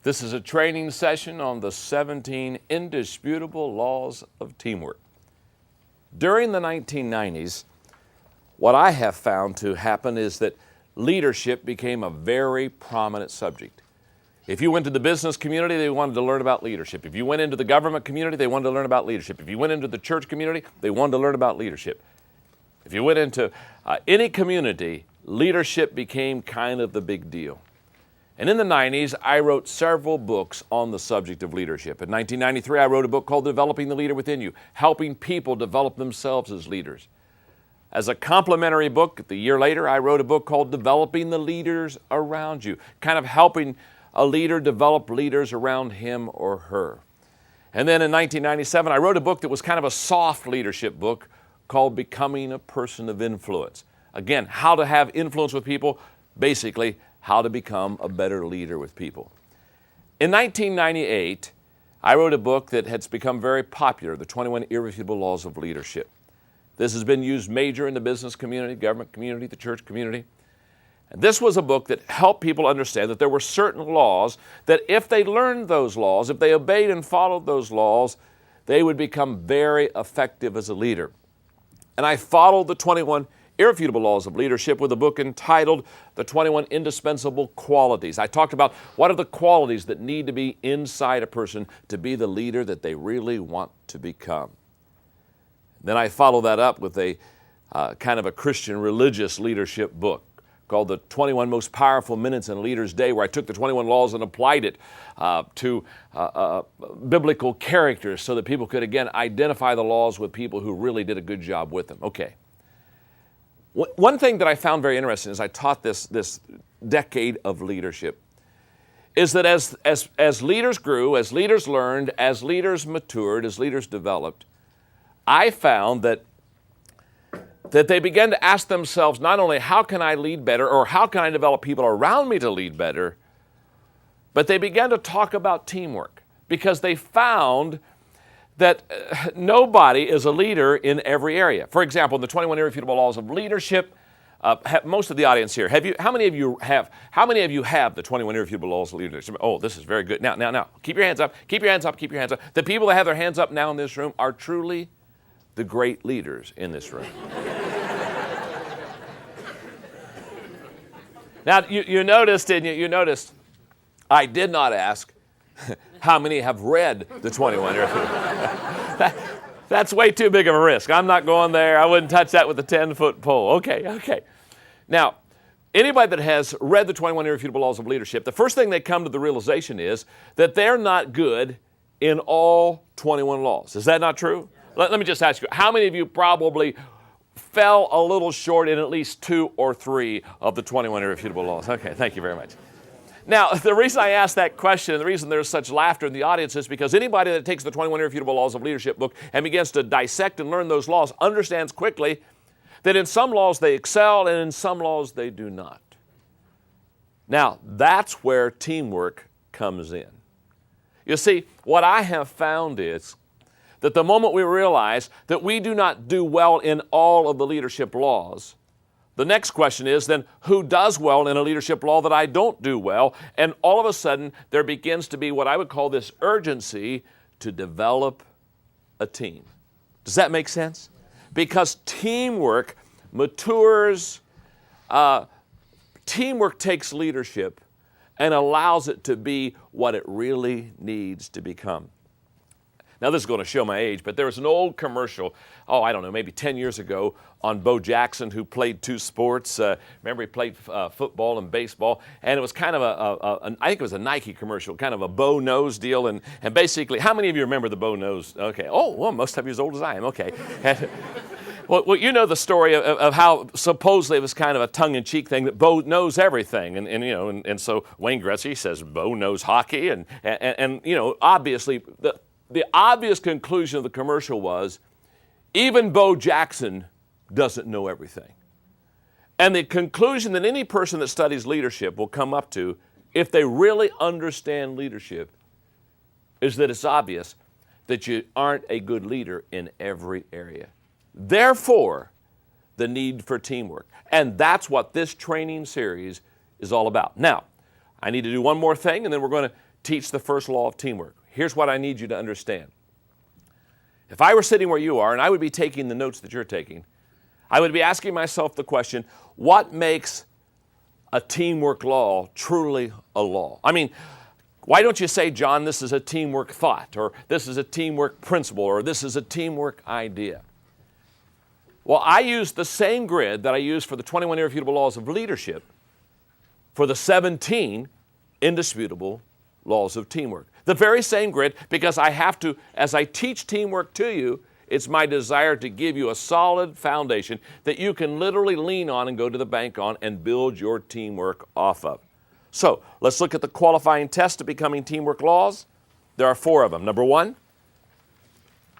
This is a training session on the 17 indisputable laws of teamwork. During the 1990s, what I have found to happen is that leadership became a very prominent subject. If you went to the business community, they wanted to learn about leadership. If you went into the government community, they wanted to learn about leadership. If you went into the church community, they wanted to learn about leadership. If you went into any community, leadership became kind of the big deal. And in the 90s, I wrote several books on the subject of leadership. In 1993, I wrote a book called Developing the Leader Within You, helping people develop themselves as leaders. As a complementary book, the year later, I wrote a book called Developing the Leaders Around You, kind of helping a leader develop leaders around him or her. And then in 1997, I wrote a book that was kind of a soft leadership book called Becoming a Person of Influence. Again, how to have influence with people, basically, how to become a better leader with people. In 1998, I wrote a book that has become very popular, The 21 Irrefutable Laws of Leadership. This has been used major in the business community, government community, the church community. And this was a book that helped people understand that there were certain laws that if they learned those laws, if they obeyed and followed those laws, they would become very effective as a leader. And I followed the 21 Irrefutable Laws of Leadership with a book entitled The 21 Indispensable Qualities. I talked about what are the qualities that need to be inside a person to be the leader that they really want to become. Then I followed that up with a kind of a Christian religious leadership book called The 21 Most Powerful Minutes in a Leader's Day, where I took the 21 laws and applied it to biblical characters so that people could, again, identify the laws with people who really did a good job with them. Okay. One thing that I found very interesting as I taught this decade of leadership is that as leaders grew, as leaders learned, as leaders matured, as leaders developed, I found that they began to ask themselves not only how can I lead better or how can I develop people around me to lead better, but they began to talk about teamwork because they found that nobody is a leader in every area. For example, in the 21 Irrefutable Laws of Leadership, most of the audience here, how many of you have the 21 Irrefutable Laws of Leadership? Oh, this is very good. Now, keep your hands up, keep your hands up, keep your hands up. The people that have their hands up now in this room are truly the great leaders in this room. Now, you noticed, didn't you? You noticed I did not ask how many have read the 21 Irrefutable? That's way too big of a risk. I'm not going there. I wouldn't touch that with a 10-foot pole. Okay. Now, anybody that has read the 21 Irrefutable Laws of Leadership, the first thing they come to the realization is that they're not good in all 21 laws. Is that not true? Let me just ask you, how many of you probably fell a little short in at least 2 or 3 of the 21 Irrefutable Laws? Okay, thank you very much. Now, the reason I asked that question and the reason there's such laughter in the audience is because anybody that takes the 21 Irrefutable Laws of Leadership book and begins to dissect and learn those laws understands quickly that in some laws they excel and in some laws they do not. Now, that's where teamwork comes in. You see, what I have found is that the moment we realize that we do not do well in all of the leadership laws, the next question is then, who does well in a leadership law that I don't do well? And all of a sudden, there begins to be what I would call this urgency to develop a team. Does that make sense? Because teamwork matures, teamwork takes leadership and allows it to be what it really needs to become. Now, this is going to show my age, but there was an old commercial, maybe 10 years ago, on Bo Jackson, who played 2 sports. Remember, he played football and baseball, and it was kind of I think it was a Nike commercial, kind of a bow nose deal, and basically, how many of you remember the bow nose? Okay, oh, well, most of you as old as I am, okay. Well, you know the story of how supposedly it was kind of a tongue-in-cheek thing that Bo knows everything, and so Wayne Gretzky says Bo knows hockey, and obviously the obvious conclusion of the commercial was even Bo Jackson doesn't know everything, and the conclusion that any person that studies leadership will come up to, if they really understand leadership, is that it's obvious that you aren't a good leader in every area. Therefore, the need for teamwork. And that's what this training series is all about. Now, I need to do one more thing, and then we're going to teach the first law of teamwork. Here's what I need you to understand. If I were sitting where you are, and I would be taking the notes that you're taking, I would be asking myself the question, what makes a teamwork law truly a law? I mean, why don't you say, John, this is a teamwork thought, or this is a teamwork principle, or this is a teamwork idea? Well, I use the same grid that I use for the 21 irrefutable laws of leadership for the 17 indisputable laws of teamwork. The very same grid, because I have to, as I teach teamwork to you, it's my desire to give you a solid foundation that you can literally lean on and go to the bank on and build your teamwork off of. So, let's look at the qualifying tests to becoming teamwork laws. There are 4 of them. Number 1,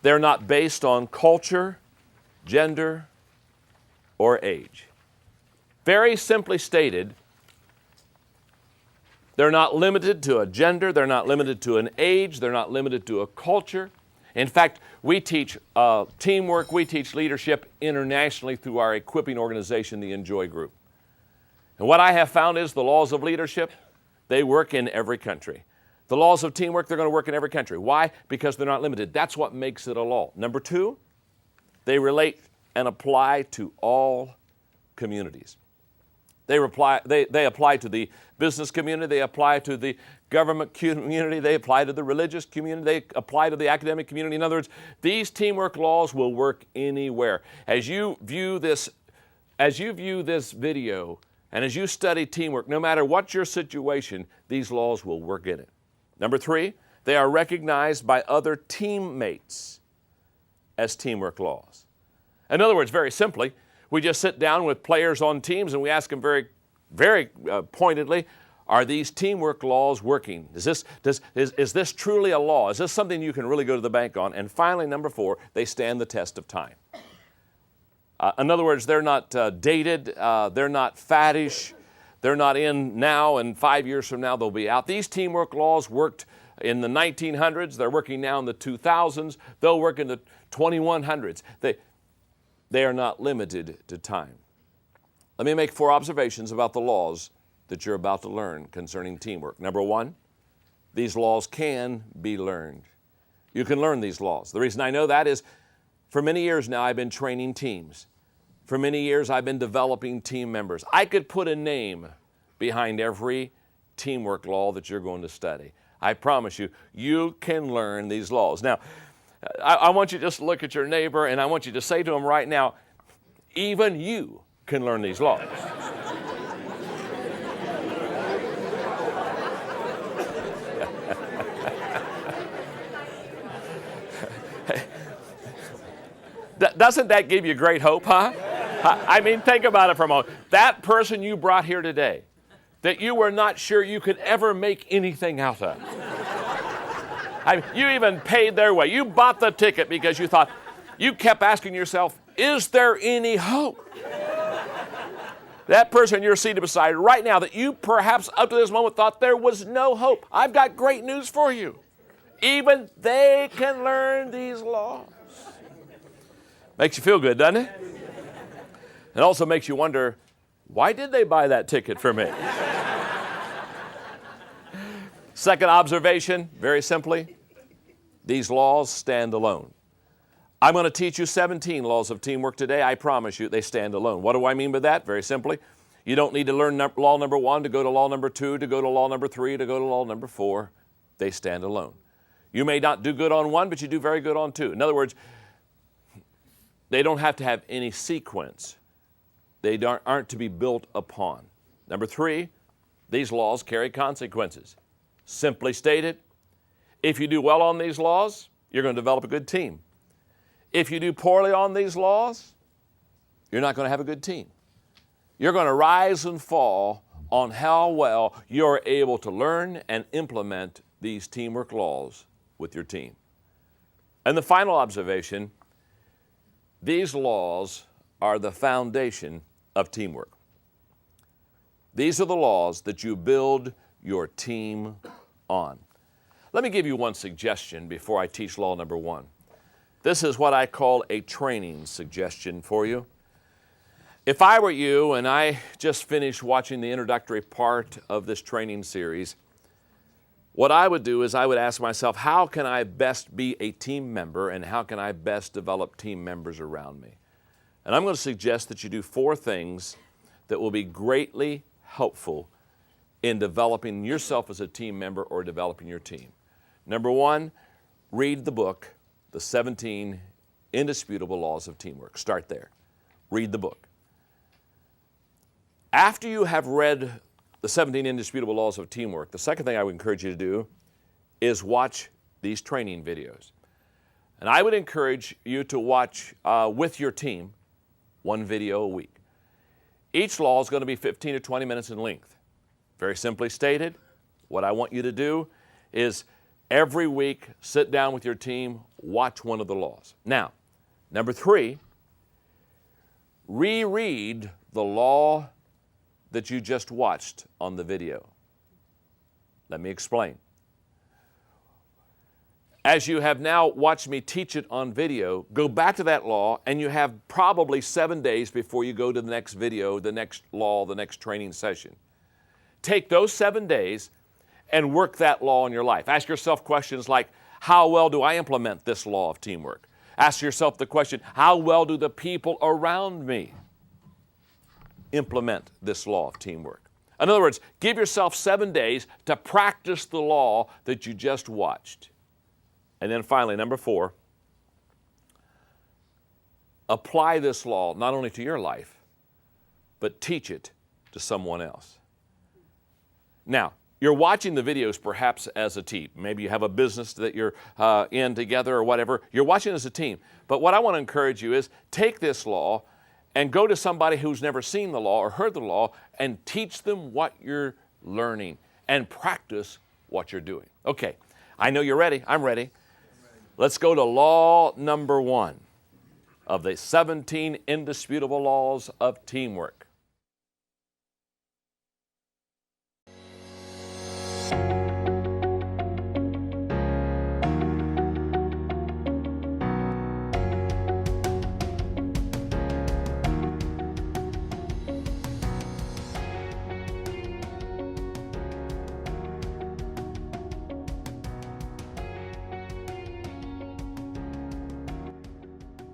they're not based on culture, gender, or age. Very simply stated, they're not limited to a gender, they're not limited to an age, they're not limited to a culture. In fact, we teach teamwork, we teach leadership internationally through our equipping organization, the Enjoy Group. And what I have found is the laws of leadership, they work in every country. The laws of teamwork, they're going to work in every country. Why? Because they're not limited. That's what makes it a law. Number 2, they relate and apply to all communities. They apply to the business community, they apply to the government community, they apply to the religious community, they apply to the academic community. In other words, these teamwork laws will work anywhere. As you view this video, and as you study teamwork, no matter what your situation, these laws will work in it. Number 3, they are recognized by other teammates as teamwork laws. In other words, very simply, we just sit down with players on teams and we ask them very, very pointedly, are these teamwork laws working? Is this truly a law? Is this something you can really go to the bank on? And finally, number 4, they stand the test of time. In other words, they're not dated, they're not faddish, they're not in now, and 5 years from now they'll be out. These teamwork laws worked in the 1900s, they're working now in the 2000s, they'll work in the 2100s. They are not limited to time. Let me make 4 observations about the laws that you're about to learn concerning teamwork. Number 1, these laws can be learned. You can learn these laws. The reason I know that is for many years now I've been training teams. For many years I've been developing team members. I could put a name behind every teamwork law that you're going to study. I promise you, you can learn these laws. Now, I want you to just look at your neighbor and I want you to say to him right now, even you can learn these laws. Doesn't that give you great hope, huh? I mean, think about it for a moment. That person you brought here today, that you were not sure you could ever make anything out of. You even paid their way. You bought the ticket because you thought, you kept asking yourself, is there any hope? That person you're seated beside right now that you perhaps up to this moment thought there was no hope. I've got great news for you. Even they can learn these laws. Makes you feel good, doesn't it? It also makes you wonder, why did they buy that ticket for me? Second observation, very simply, these laws stand alone. I'm going to teach you 17 laws of teamwork today. I promise you they stand alone. What do I mean by that? Very simply, you don't need to learn law number 1 to go to law number 2, to go to law number 3, to go to law number 4. They stand alone. You may not do good on 1, but you do very good on 2. In other words, they don't have to have any sequence. They aren't to be built upon. Number 3, these laws carry consequences. Simply stated, if you do well on these laws, you're going to develop a good team. If you do poorly on these laws, you're not going to have a good team. You're going to rise and fall on how well you're able to learn and implement these teamwork laws with your team. And the final observation, these laws are the foundation of teamwork. These are the laws that you build your team on. Let me give you one suggestion before I teach law number one. This is what I call a training suggestion for you. If I were you and I just finished watching the introductory part of this training series, what I would do is I would ask myself, how can I best be a team member and how can I best develop team members around me? And I'm going to suggest that you do 4 things that will be greatly helpful in developing yourself as a team member or developing your team. Number 1, read the book, The 17 Indisputable Laws of Teamwork. Start there. Read the book. After you have read the 17 Indisputable Laws of Teamwork, the second thing I would encourage you to do is watch these training videos. And I would encourage you to watch with your team 1 video a week. Each law is going to be 15 to 20 minutes in length. Very simply stated, what I want you to do is every week sit down with your team, watch one of the laws. Now, number 3, reread the law that you just watched on the video. Let me explain. As you have now watched me teach it on video, go back to that law and you have probably 7 days before you go to the next video, the next law, the next training session. Take those 7 days and work that law in your life. Ask yourself questions like, how well do I implement this law of teamwork? Ask yourself the question, how well do the people around me implement this law of teamwork? In other words, give yourself 7 days to practice the law that you just watched. And then finally, number 4, apply this law not only to your life, but teach it to someone else. Now, you're watching the videos perhaps as a team. Maybe you have a business that you're in together or whatever. You're watching as a team. But what I want to encourage you is take this law and go to somebody who's never seen the law or heard the law and teach them what you're learning and practice what you're doing. Okay, I know you're ready. I'm ready. Let's go to law number 1 of the 17 indisputable laws of teamwork.